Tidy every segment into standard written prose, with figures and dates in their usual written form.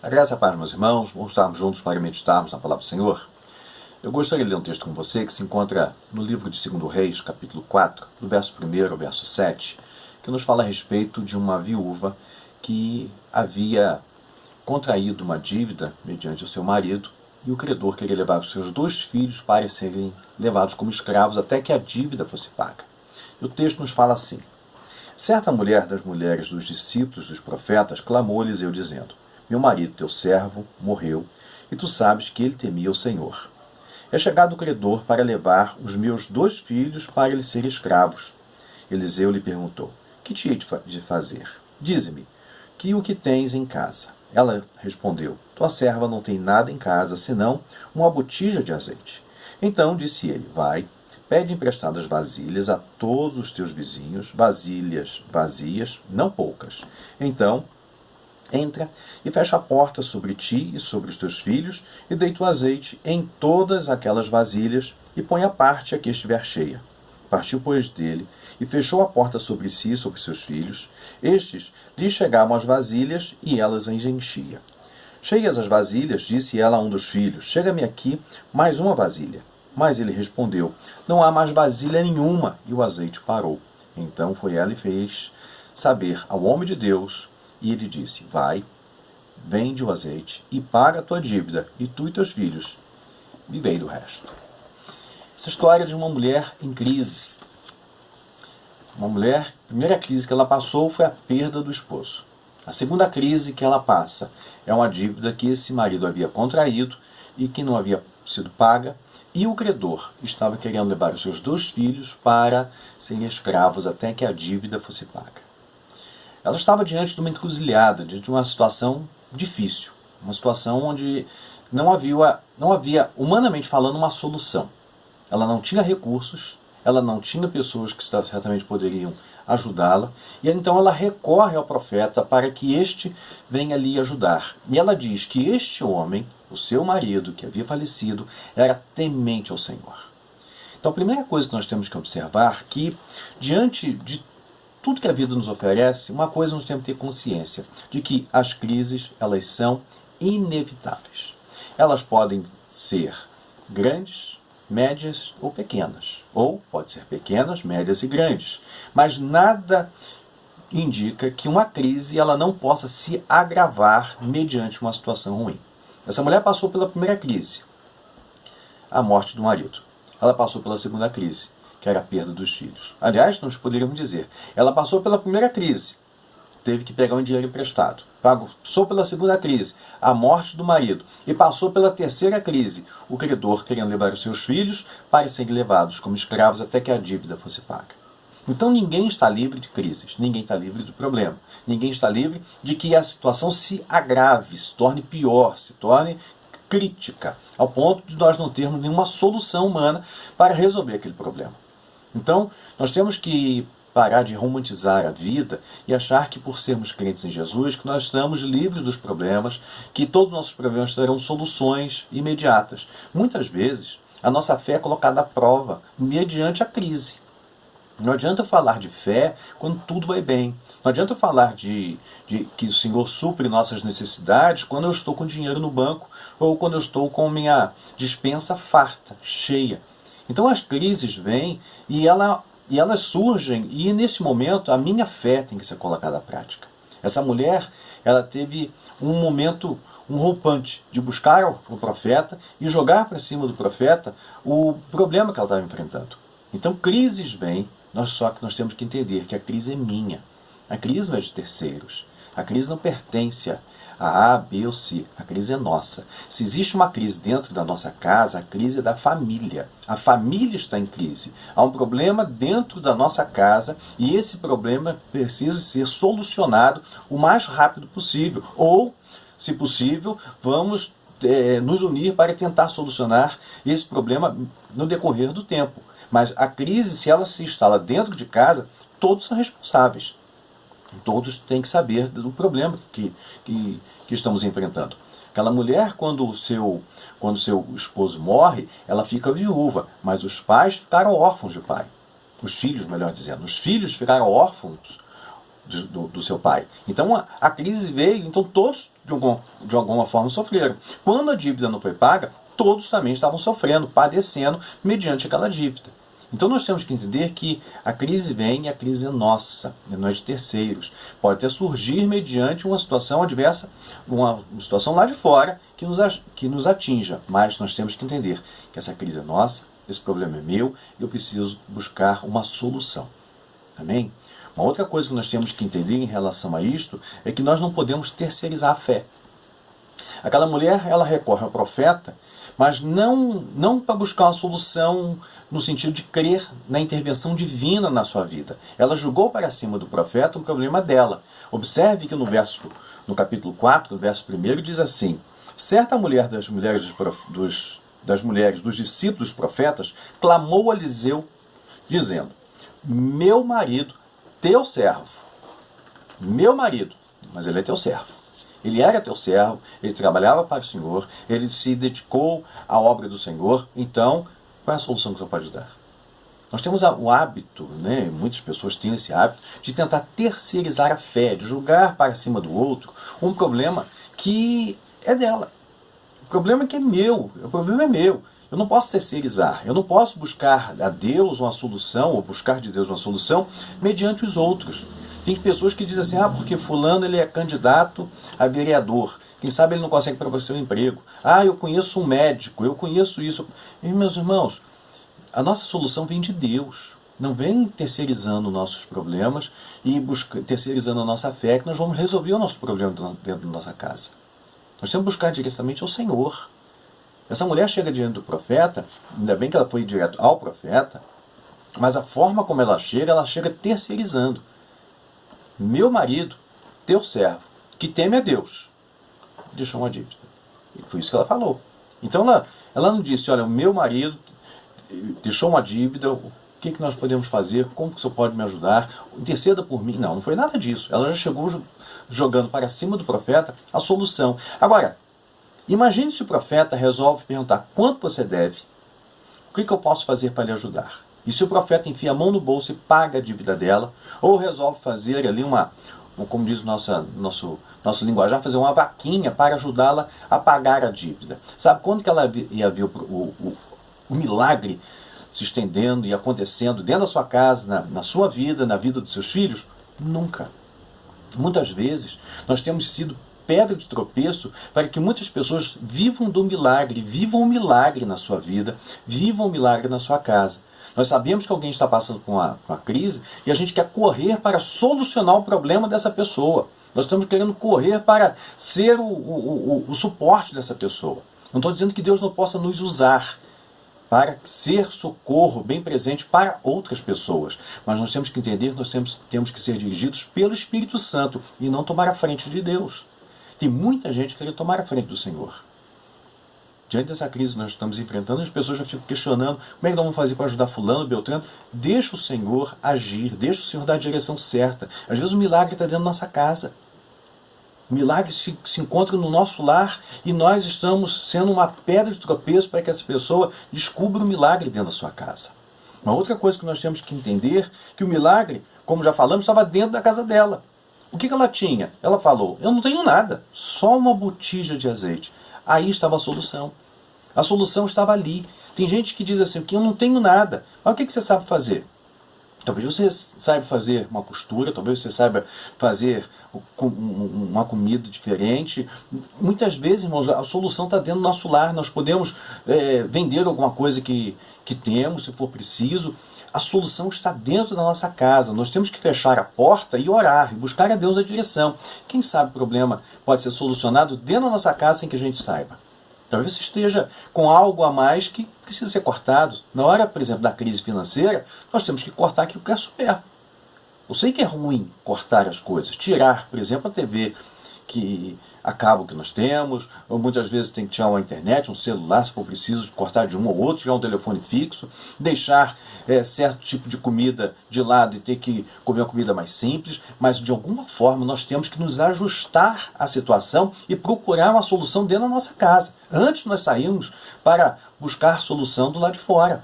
A graça e a paz, meus irmãos, vamos estarmos juntos para meditarmos na palavra do Senhor. Eu gostaria de ler um texto com você que se encontra no livro de 2 Reis, capítulo 4, do verso 1 ao verso 7, que nos fala a respeito de uma viúva que havia contraído uma dívida mediante o seu marido e o credor queria levar os seus 2 filhos para serem levados como escravos até que a dívida fosse paga. E o texto nos fala assim: certa mulher das mulheres dos discípulos dos profetas clamou a Eliseu dizendo: meu marido, teu servo, morreu, e tu sabes que ele temia o Senhor. É chegado o credor para levar os meus 2 filhos para eles serem escravos. Eliseu lhe perguntou: que te hei de fazer? Dize-me, o que tens em casa? Ela respondeu: tua serva não tem nada em casa, senão uma botija de azeite. Então disse ele: vai, pede emprestadas vasilhas a todos os teus vizinhos, vasilhas vazias, não poucas. Então entra e fecha a porta sobre ti e sobre os teus filhos, e deita o azeite em todas aquelas vasilhas, e põe a parte a que estiver cheia. Partiu, pois, dele, e fechou a porta sobre si e sobre seus filhos. Estes lhe chegavam as vasilhas, e elas as enchia. Cheias as vasilhas, disse ela a um dos filhos: chega-me aqui mais uma vasilha. Mas ele respondeu: não há mais vasilha nenhuma, e o azeite parou. Então foi ela e fez saber ao homem de Deus, e ele disse: vai, vende o azeite e paga a tua dívida, e tu e teus filhos vivei do resto. Essa história é de uma mulher em crise. Uma mulher, a primeira crise que ela passou foi a perda do esposo. A segunda crise que ela passa é uma dívida que esse marido havia contraído e que não havia sido paga, e o credor estava querendo levar os seus 2 filhos para serem escravos até que a dívida fosse paga. Ela estava diante de uma encruzilhada, diante de uma situação difícil, uma situação onde não havia, humanamente falando, uma solução. Ela não tinha recursos, ela não tinha pessoas que certamente poderiam ajudá-la, e então ela recorre ao profeta para que este venha lhe ajudar. E ela diz que este homem, o seu marido, que havia falecido, era temente ao Senhor. Então a primeira coisa que nós temos que observar é que, diante de tudo que a vida nos oferece, uma coisa nós temos que ter consciência, de que as crises, elas são inevitáveis. Elas podem ser grandes, médias ou pequenas. Ou pode ser pequenas, médias e grandes. Mas nada indica que uma crise ela não possa se agravar mediante uma situação ruim. Essa mulher passou pela primeira crise, a morte do marido. Ela passou pela segunda crise, que era a perda dos filhos. Aliás, nós poderíamos dizer, ela passou pela primeira crise, teve que pegar um dinheiro emprestado. Passou pela segunda crise, a morte do marido. E passou pela terceira crise, o credor querendo levar os seus filhos para serem levados como escravos até que a dívida fosse paga. Então ninguém está livre de crises, ninguém está livre do problema. Ninguém está livre de que a situação se agrave, se torne pior, se torne crítica, ao ponto de nós não termos nenhuma solução humana para resolver aquele problema. Então, nós temos que parar de romantizar a vida e achar que por sermos crentes em Jesus, que nós estamos livres dos problemas, que todos os nossos problemas terão soluções imediatas. Muitas vezes, a nossa fé é colocada à prova mediante a crise. Não adianta falar de fé quando tudo vai bem. Não adianta falar de que o Senhor supre nossas necessidades quando eu estou com dinheiro no banco ou quando eu estou com minha despensa farta, cheia. Então as crises vêm e elas surgem, e nesse momento a minha fé tem que ser colocada à prática. Essa mulher, ela teve um momento, um rompante, de buscar o profeta e jogar para cima do profeta o problema que ela estava enfrentando. Então crises vêm, só que nós temos que entender que a crise é minha. A crise não é de terceiros. A crise não pertence a B ou C. A crise é nossa. Se existe uma crise dentro da nossa casa, a crise é da família. A família está em crise. Há um problema dentro da nossa casa e esse problema precisa ser solucionado o mais rápido possível. Ou, se possível, vamos nos unir para tentar solucionar esse problema no decorrer do tempo. Mas a crise, se ela se instala dentro de casa, todos são responsáveis. Todos têm que saber do problema que estamos enfrentando. Aquela mulher, quando o seu esposo morre, ela fica viúva, mas os pais ficaram órfãos de pai. Os filhos, melhor dizendo. Os filhos ficaram órfãos do seu pai. Então a crise veio, então todos de alguma forma sofreram. Quando a dívida não foi paga, todos também estavam sofrendo, padecendo mediante aquela dívida. Então nós temos que entender que a crise vem e a crise é nossa, não é de terceiros. Pode até surgir mediante uma situação adversa, uma situação lá de fora que nos atinja. Mas nós temos que entender que essa crise é nossa, esse problema é meu, e eu preciso buscar uma solução. Amém? Uma outra coisa que nós temos que entender em relação a isto é que nós não podemos terceirizar a fé. Aquela mulher, ela recorre ao profeta, mas não para buscar uma solução no sentido de crer na intervenção divina na sua vida. Ela julgou para cima do profeta um problema dela. Observe que no capítulo 4, no verso 1, diz assim: certa mulher das mulheres dos discípulos dos profetas clamou a Eliseu, dizendo: meu marido, teu servo, meu marido, mas ele é teu servo. Ele era teu servo, ele trabalhava para o Senhor, ele se dedicou à obra do Senhor. Então, qual é a solução que o Senhor pode dar? Nós temos o hábito, né, muitas pessoas têm esse hábito, de tentar terceirizar a fé, de julgar para cima do outro um problema que é dela. O problema que é meu, o problema é meu. Eu não posso terceirizar, eu não posso buscar a Deus uma solução, ou buscar de Deus uma solução, mediante os outros. Tem pessoas que dizem assim, porque fulano ele é candidato a vereador, quem sabe ele não consegue para você um emprego. Eu conheço um médico, eu conheço isso. E, meus irmãos, a nossa solução vem de Deus. Não vem terceirizando nossos problemas e terceirizando a nossa fé, que nós vamos resolver o nosso problema dentro da nossa casa. Nós temos que buscar diretamente ao Senhor. Essa mulher chega diante do profeta, ainda bem que ela foi direto ao profeta, mas a forma como ela chega terceirizando. Meu marido, teu servo, que teme a Deus, deixou uma dívida. E foi isso que ela falou. Então ela não disse, olha, o meu marido deixou uma dívida, o que nós podemos fazer, como que o senhor pode me ajudar, interceda por mim. Não foi nada disso. Ela já chegou jogando para cima do profeta a solução. Agora, imagine se o profeta resolve perguntar quanto você deve, o que eu posso fazer para lhe ajudar? E se o profeta enfia a mão no bolso e paga a dívida dela, ou resolve fazer ali como diz o nosso linguajar, fazer uma vaquinha para ajudá-la a pagar a dívida. Sabe quando que ela ia ver o milagre se estendendo e acontecendo dentro da sua casa, na sua vida, na vida dos seus filhos? Nunca. Muitas vezes nós temos sido pedra de tropeço para que muitas pessoas vivam do milagre, vivam um milagre na sua vida, vivam um milagre na sua casa. Nós sabemos que alguém está passando por uma crise e a gente quer correr para solucionar o problema dessa pessoa. Nós estamos querendo correr para ser o suporte dessa pessoa. Não estou dizendo que Deus não possa nos usar para ser socorro bem presente para outras pessoas. Mas nós temos que entender que nós temos que ser dirigidos pelo Espírito Santo e não tomar a frente de Deus. Tem muita gente querendo tomar a frente do Senhor. Diante dessa crise que nós estamos enfrentando, as pessoas já ficam questionando como é que nós vamos fazer para ajudar fulano, Beltrano. Deixa o Senhor agir, deixa o Senhor dar a direção certa. Às vezes o milagre está dentro da nossa casa. O milagre se encontra no nosso lar e nós estamos sendo uma pedra de tropeço para que essa pessoa descubra o milagre dentro da sua casa. Uma outra coisa que nós temos que entender, que o milagre, como já falamos, estava dentro da casa dela. O que ela tinha? Ela falou, eu não tenho nada, só uma botija de azeite. Aí estava a solução. A solução estava ali. Tem gente que diz assim, que eu não tenho nada. Mas o que você sabe fazer? Talvez você saiba fazer uma costura, talvez você saiba fazer uma comida diferente. Muitas vezes, irmãos, a solução está dentro do nosso lar. Nós podemos vender alguma coisa que temos, se for preciso. A solução está dentro da nossa casa. Nós temos que fechar a porta e orar, e buscar a Deus a direção. Quem sabe o problema pode ser solucionado dentro da nossa casa sem que a gente saiba. Talvez você esteja com algo a mais que precisa ser cortado. Na hora, por exemplo, da crise financeira, nós temos que cortar aquilo que é supérfluo. Eu sei que é ruim cortar as coisas. Tirar, por exemplo, a TV a cabo que nós temos, ou muitas vezes tem que tirar uma internet, um celular, se for preciso, cortar de um ou outro, tirar um telefone fixo, deixar certo tipo de comida de lado e ter que comer uma comida mais simples, mas de alguma forma nós temos que nos ajustar à situação e procurar uma solução dentro da nossa casa. Antes nós saímos para buscar solução do lado de fora.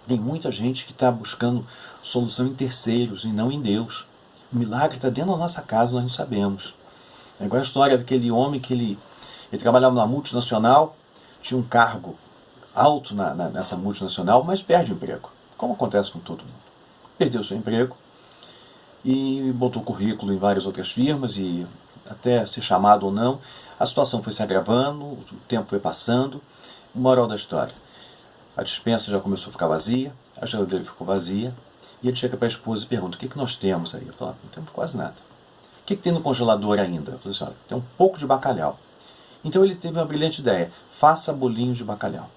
Tem muita gente que está buscando solução em terceiros e não em Deus. O milagre está dentro da nossa casa, nós não sabemos. É igual a história daquele homem que ele trabalhava numa multinacional, tinha um cargo alto nessa multinacional, mas perde o emprego. Como acontece com todo mundo. Perdeu o seu emprego e botou currículo em várias outras firmas e até ser chamado ou não, a situação foi se agravando, o tempo foi passando. Moral da história: a despensa já começou a ficar vazia, a geladeira ficou vazia, e ele chega para a esposa e pergunta: o que nós temos aí? Eu falo: não temos quase nada. O que tem no congelador ainda? Eu falei assim: olha, tem um pouco de bacalhau. Então ele teve uma brilhante ideia: faça bolinhos de bacalhau.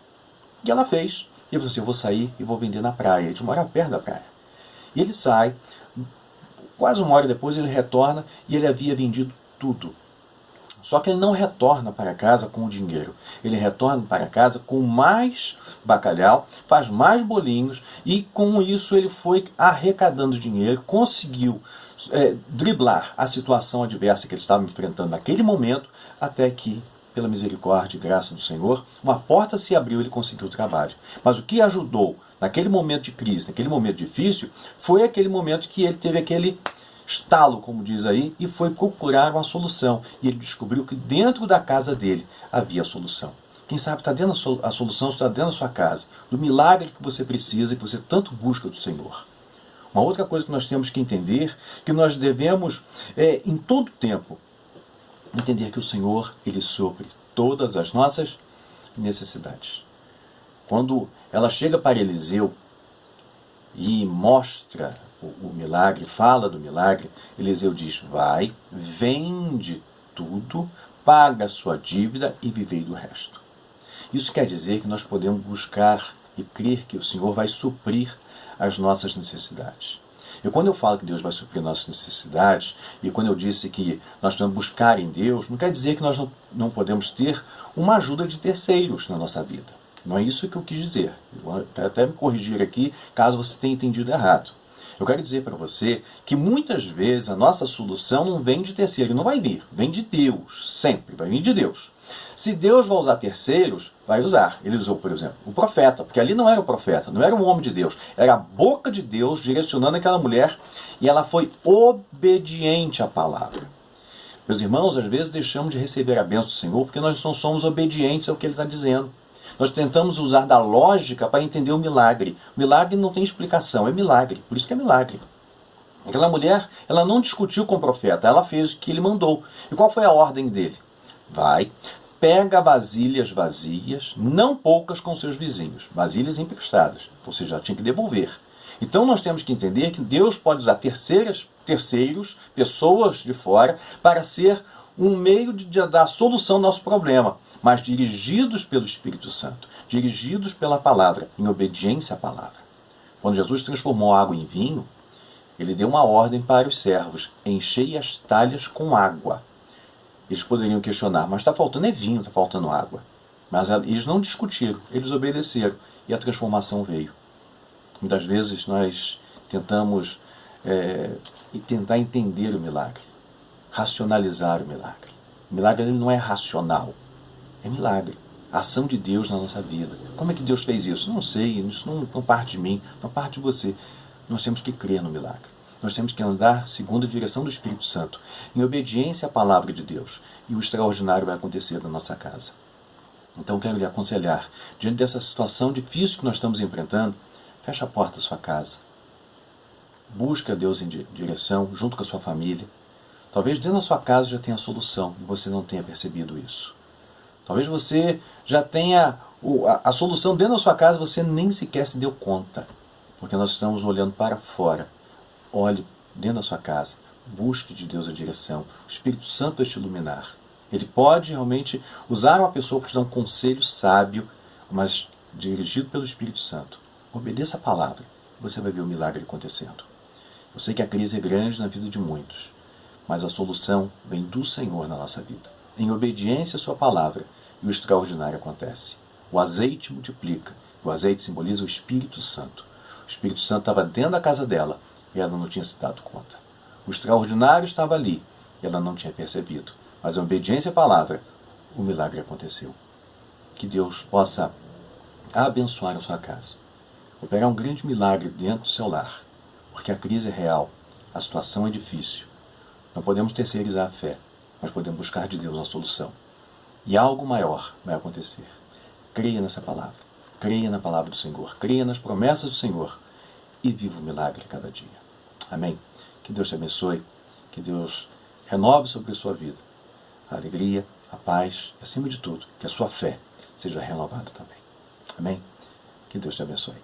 E ela fez. E ele falou assim: eu vou sair e vou vender na praia. A gente mora perto da praia. E ele sai, quase uma hora depois ele retorna e ele havia vendido tudo. Só que ele não retorna para casa com o dinheiro. Ele retorna para casa com mais bacalhau, faz mais bolinhos e com isso ele foi arrecadando dinheiro, conseguiu driblar a situação adversa que ele estava enfrentando naquele momento, até que, pela misericórdia e graça do Senhor, uma porta se abriu e ele conseguiu o trabalho. Mas o que ajudou naquele momento de crise, naquele momento difícil, foi aquele momento que ele teve aquele estalo, como diz aí, e foi procurar uma solução. E ele descobriu que dentro da casa dele havia a solução. Quem sabe está dentro a solução está dentro da sua casa, do milagre que você precisa e que você tanto busca do Senhor. Uma outra coisa que nós temos que entender, que nós devemos, em todo tempo, entender que o Senhor, Ele supre todas as nossas necessidades. Quando ela chega para Eliseu e mostra o milagre, fala do milagre, Eliseu diz: vai, vende tudo, paga a sua dívida e vivei do resto. Isso quer dizer que nós podemos buscar e crer que o Senhor vai suprir as nossas necessidades. E quando eu falo que Deus vai suprir nossas necessidades, e quando eu disse que nós podemos buscar em Deus, não quer dizer que nós não podemos ter uma ajuda de terceiros na nossa vida. Não é isso que eu quis dizer. Eu vou até me corrigir aqui, caso você tenha entendido errado. Eu quero dizer para você que muitas vezes a nossa solução não vem de terceiro, não vai vir, vem de Deus, sempre, vai vir de Deus. Se Deus vai usar terceiros, vai usar. Ele usou, por exemplo, o profeta, porque ali não era o profeta, não era um homem de Deus, era a boca de Deus direcionando aquela mulher e ela foi obediente à palavra. Meus irmãos, às vezes deixamos de receber a bênção do Senhor porque nós não somos obedientes ao que Ele está dizendo. Nós tentamos usar da lógica para entender o milagre. O milagre não tem explicação, é milagre, por isso que é milagre. Aquela mulher, ela não discutiu com o profeta, ela fez o que ele mandou. E qual foi a ordem dele? Vai, pega vasilhas vazias, não poucas com seus vizinhos, vasilhas emprestadas, ou seja, já tinha que devolver. Então nós temos que entender que Deus pode usar terceiros, pessoas de fora, para ser um meio de dar solução ao nosso problema, mas dirigidos pelo Espírito Santo, dirigidos pela palavra, em obediência à palavra. Quando Jesus transformou a água em vinho, ele deu uma ordem para os servos: enchei as talhas com água. Eles poderiam questionar: mas está faltando vinho, está faltando água. Mas eles não discutiram, eles obedeceram e a transformação veio. Muitas vezes nós tentamos tentar entender o milagre, racionalizar o milagre. O milagre ele não é racional, é milagre. A ação de Deus na nossa vida. Como é que Deus fez isso? Não sei, isso não parte de mim, não parte de você. Nós temos que crer no milagre. Nós temos que andar segundo a direção do Espírito Santo, em obediência à palavra de Deus. E o extraordinário vai acontecer na nossa casa. Então quero lhe aconselhar, diante dessa situação difícil que nós estamos enfrentando, feche a porta da sua casa. Busque a Deus em direção, junto com a sua família. Talvez dentro da sua casa já tenha a solução e você não tenha percebido isso. Talvez você já tenha a solução dentro da sua casa, você nem sequer se deu conta. Porque nós estamos olhando para fora. Olhe dentro da sua casa. Busque de Deus a direção. O Espírito Santo vai te iluminar. Ele pode realmente usar uma pessoa para te dar um conselho sábio, mas dirigido pelo Espírito Santo. Obedeça a palavra. Você vai ver o milagre acontecendo. Eu sei que a crise é grande na vida de muitos, mas a solução vem do Senhor na nossa vida. Em obediência à sua palavra, e o extraordinário acontece. O azeite multiplica. O azeite simboliza o Espírito Santo. O Espírito Santo estava dentro da casa dela e ela não tinha se dado conta. O extraordinário estava ali e ela não tinha percebido. Mas em obediência à palavra, o milagre aconteceu. Que Deus possa abençoar a sua casa. Operar um grande milagre dentro do seu lar. Porque a crise é real. a situação é difícil. Não podemos terceirizar a fé, mas podemos buscar de Deus uma solução. E algo maior vai acontecer. Creia nessa palavra. Creia na palavra do Senhor. Creia nas promessas do Senhor. E viva o milagre a cada dia. Amém? Que Deus te abençoe. Que Deus renove sobre a sua vida a alegria, a paz e, acima de tudo, que a sua fé seja renovada também. Amém? Que Deus te abençoe.